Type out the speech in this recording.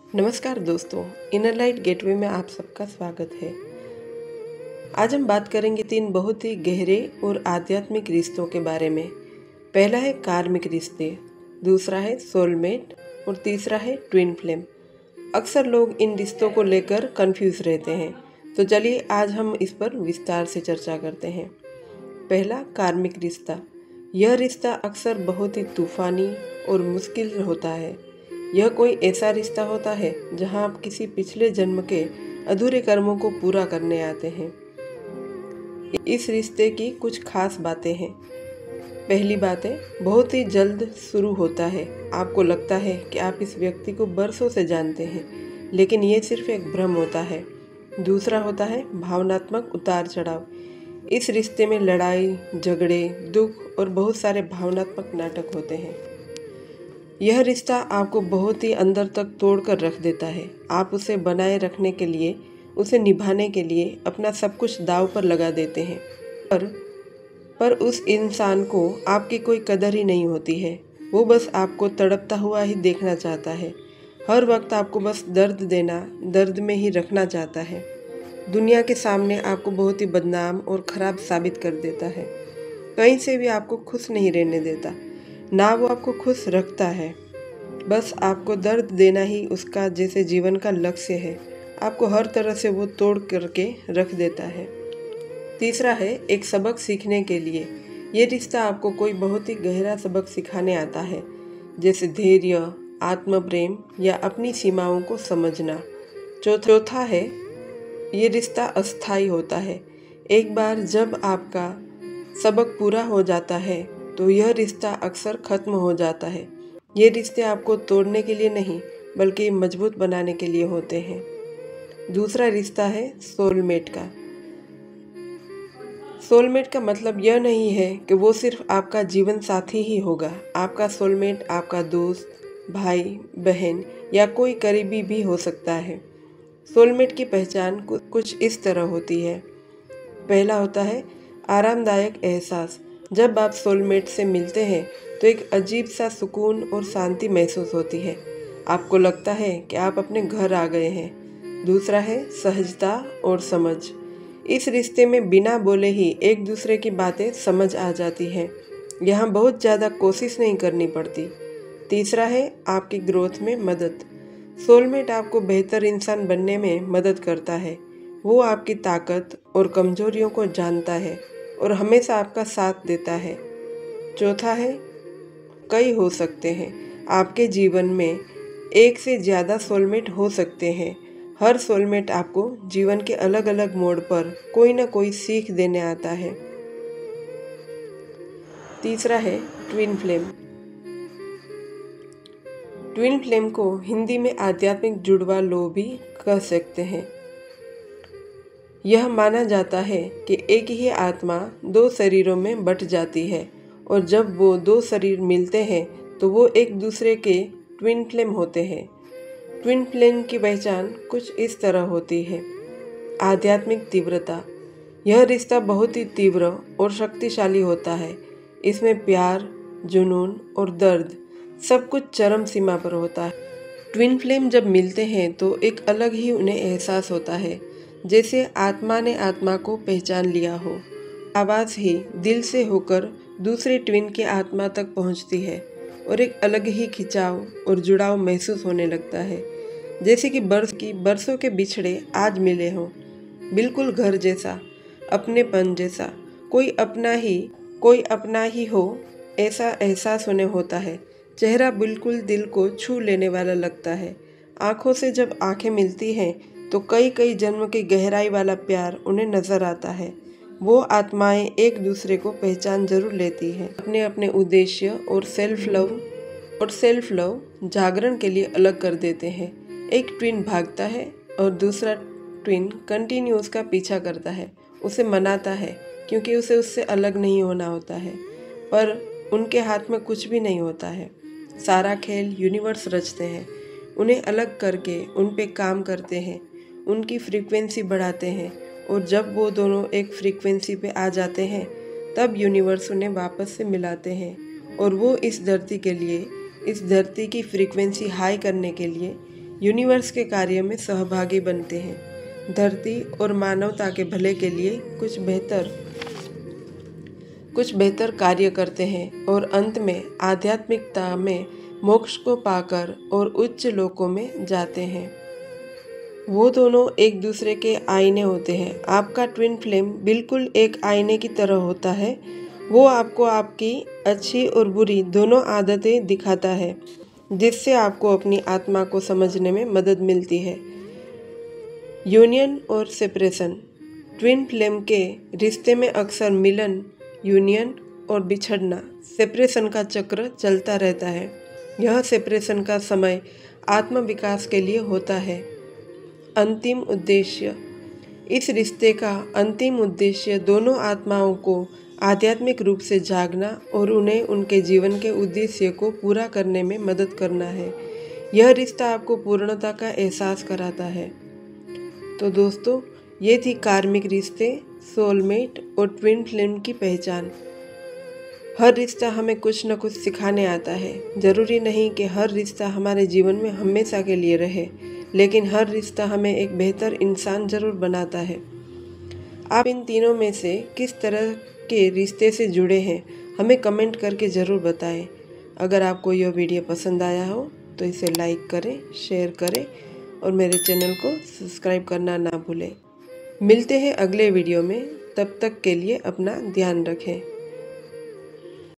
नमस्कार दोस्तों, inner light gateway में आप सबका स्वागत है। आज हम बात करेंगे 3 बहुत ही गहरे और आध्यात्मिक रिश्तों के बारे में। पहला है कार्मिक रिश्ते, दूसरा है सोलमेट और तीसरा है ट्विन फ्लेम। अक्सर लोग इन रिश्तों को लेकर कंफ्यूज रहते हैं, तो चलिए आज हम इस पर विस्तार से चर्चा करते हैं। पहला, कार्मिक रिश्ता। यह रिश्ता अक्सर बहुत ही तूफानी और मुश्किल होता है। यह कोई ऐसा रिश्ता होता है जहां आप किसी पिछले जन्म के अधूरे कर्मों को पूरा करने आते हैं। इस रिश्ते की कुछ खास बातें हैं। पहली बात है, बहुत ही जल्द शुरू होता है। आपको लगता है कि आप इस व्यक्ति को बरसों से जानते हैं, लेकिन ये सिर्फ एक भ्रम होता है। दूसरा होता है भावनात्मक उतार चढ़ाव। इस रिश्ते में लड़ाई, झगड़े, दुख और बहुत सारे भावनात्मक नाटक होते हैं। यह रिश्ता आपको बहुत ही अंदर तक तोड़ कर रख देता है। आप उसे बनाए रखने के लिए, उसे निभाने के लिए अपना सब कुछ दांव पर लगा देते हैं, पर उस इंसान को आपकी कोई कदर ही नहीं होती है। वो बस आपको तड़पता हुआ ही देखना चाहता है। हर वक्त आपको बस दर्द देना, दर्द में ही रखना चाहता है। दुनिया के सामने आपको बहुत ही बदनाम और ख़राब साबित कर देता है। कहीं से भी आपको खुश नहीं रहने देता, ना वो आपको खुश रखता है। बस आपको दर्द देना ही उसका जैसे जीवन का लक्ष्य है। आपको हर तरह से वो तोड़ करके रख देता है। तीसरा है एक सबक सीखने के लिए। ये रिश्ता आपको कोई बहुत ही गहरा सबक सिखाने आता है, जैसे धैर्य, आत्म प्रेम या अपनी सीमाओं को समझना। चौथा है, ये रिश्ता अस्थायी होता है। एक बार जब आपका सबक पूरा हो जाता है तो यह रिश्ता अक्सर खत्म हो जाता है। ये रिश्ते आपको तोड़ने के लिए नहीं, बल्कि मजबूत बनाने के लिए होते हैं। दूसरा रिश्ता है सोलमेट का। सोलमेट का मतलब यह नहीं है कि वो सिर्फ आपका जीवन साथी ही होगा। आपका सोलमेट आपका दोस्त, भाई, बहन या कोई करीबी भी हो सकता है। सोलमेट की पहचान कुछ इस तरह होती है। पहला होता है आरामदायक एहसास। जब आप सोलमेट से मिलते हैं तो एक अजीब सा सुकून और शांति महसूस होती है। आपको लगता है कि आप अपने घर आ गए हैं। दूसरा है सहजता और समझ। इस रिश्ते में बिना बोले ही एक दूसरे की बातें समझ आ जाती हैं। यहाँ बहुत ज़्यादा कोशिश नहीं करनी पड़ती। तीसरा है आपकी ग्रोथ में मदद। सोलमेट आपको बेहतर इंसान बनने में मदद करता है। वो आपकी ताकत और कमजोरियों को जानता है और हमेशा आपका साथ देता है। चौथा है, कई हो सकते हैं। आपके जीवन में एक से ज़्यादा सोलमेट हो सकते हैं। हर सोलमेट आपको जीवन के अलग अलग मोड़ पर कोई ना कोई सीख देने आता है। तीसरा है ट्विन फ्लेम। ट्विन फ्लेम को हिंदी में आध्यात्मिक जुड़वा लो भी कह सकते हैं। यह माना जाता है कि एक ही आत्मा 2 शरीरों में बट जाती है और जब वो 2 शरीर मिलते हैं तो वो एक दूसरे के ट्विन फ्लेम होते हैं। ट्विन फ्लेम की पहचान कुछ इस तरह होती है। आध्यात्मिक तीव्रता। यह रिश्ता बहुत ही तीव्र और शक्तिशाली होता है। इसमें प्यार, जुनून और दर्द सब कुछ चरम सीमा पर होता है। ट्विन फ्लेम जब मिलते हैं तो एक अलग ही उन्हें एहसास होता है, जैसे आत्मा ने आत्मा को पहचान लिया हो। आवाज़ ही दिल से होकर दूसरे ट्विन की आत्मा तक पहुंचती है और एक अलग ही खिंचाव और जुड़ाव महसूस होने लगता है, जैसे कि बरसों के बिछड़े आज मिले हों। बिल्कुल घर जैसा, अपनेपन जैसा, कोई अपना ही हो, ऐसा एहसास उन्हें होता है। चेहरा बिल्कुल दिल को छू लेने वाला लगता है। आंखों से जब आंखें मिलती हैं तो कई कई जन्म की गहराई वाला प्यार उन्हें नजर आता है। वो आत्माएं एक दूसरे को पहचान जरूर लेती हैं। अपने अपने उद्देश्य और सेल्फ लव जागरण के लिए अलग कर देते हैं। एक ट्विन भागता है और दूसरा ट्विन कंटिन्यू उसका पीछा करता है, उसे मनाता है, क्योंकि उसे उससे अलग नहीं होना होता है। पर उनके हाथ में कुछ भी नहीं होता है। सारा खेल यूनिवर्स रचते हैं। उन्हें अलग करके उन पे काम करते हैं, उनकी फ्रीक्वेंसी बढ़ाते हैं, और जब वो दोनों एक फ्रीक्वेंसी पे आ जाते हैं तब यूनिवर्स उन्हें वापस से मिलाते हैं। और वो इस धरती की फ्रीक्वेंसी हाई करने के लिए यूनिवर्स के कार्य में सहभागी बनते हैं, धरती और मानवता के भले के लिए कुछ बेहतर कार्य करते हैं और अंत में आध्यात्मिकता में मोक्ष को पाकर और उच्च लोकों में जाते हैं। वो दोनों एक दूसरे के आईने होते हैं। आपका ट्विन फ्लेम बिल्कुल एक आईने की तरह होता है। वो आपको आपकी अच्छी और बुरी दोनों आदतें दिखाता है, जिससे आपको अपनी आत्मा को समझने में मदद मिलती है। यूनियन और सेपरेशन। ट्विन फ्लेम के रिश्ते में अक्सर मिलन, यूनियन और बिछड़ना, सेपरेशन का चक्र चलता रहता है। यह सेपरेशन का समय आत्म विकास के लिए होता है। अंतिम उद्देश्य। इस रिश्ते का अंतिम उद्देश्य दोनों आत्माओं को आध्यात्मिक रूप से जागना और उन्हें उनके जीवन के उद्देश्य को पूरा करने में मदद करना है। यह रिश्ता आपको पूर्णता का एहसास कराता है। तो दोस्तों, ये थी कार्मिक रिश्ते, सोलमेट और ट्विन फ्लेम की पहचान। हर रिश्ता हमें कुछ न कुछ सिखाने आता है। ज़रूरी नहीं कि हर रिश्ता हमारे जीवन में हमेशा के लिए रहे, लेकिन हर रिश्ता हमें एक बेहतर इंसान ज़रूर बनाता है। आप इन तीनों में से किस तरह के रिश्ते से जुड़े हैं, हमें कमेंट करके ज़रूर बताएं। अगर आपको यह वीडियो पसंद आया हो तो इसे लाइक करें, शेयर करें और मेरे चैनल को सब्सक्राइब करना ना भूलें। मिलते हैं अगले वीडियो में, तब तक के लिए अपना ध्यान रखें।